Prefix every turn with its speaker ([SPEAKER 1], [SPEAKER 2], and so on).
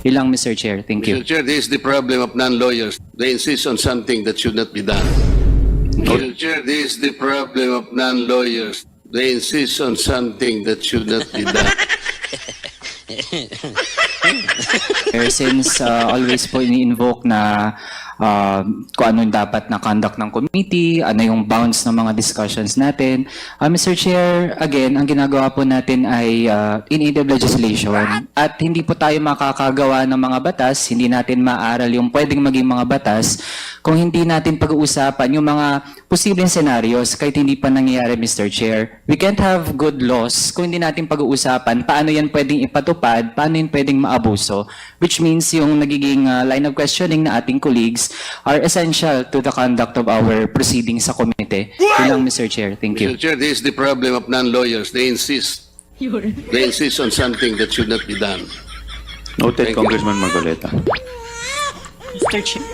[SPEAKER 1] Ilang, Mr. Chair. Thank you.
[SPEAKER 2] Mr. Chair, this is the problem of non-lawyers. They insist on something that should not be done. Mr. Chair, this is the problem of non-lawyers. They insist on something that should not be done.
[SPEAKER 1] Since always po ini-invoke na kung ano yung dapat na conduct ng committee, ano yung bounds ng mga discussions natin. Mr. Chair, again, ang ginagawa po natin ay in aid of legislation at hindi po tayo makakagawa ng mga batas, hindi natin maaral yung pwedeng maging mga batas kung hindi natin pag-uusapan yung mga posibleng scenarios kahit hindi pa nangyayari, Mr. Chair. We can't have good laws kung hindi natin pag-uusapan paano yan pwedeng ipatupad, paano yan pwedeng maabuso, which means yung nagiging line of questioning na ating colleagues are essential to the conduct of our proceedings sa komite. Ilang, Mr. Chair. Thank you.
[SPEAKER 2] Mr. Chair, this is the problem of non-lawyers. They insist on something that should not be done.
[SPEAKER 3] Noted,
[SPEAKER 2] Thank you.
[SPEAKER 3] Congressman Marcoleta.
[SPEAKER 4] Mr. Chair.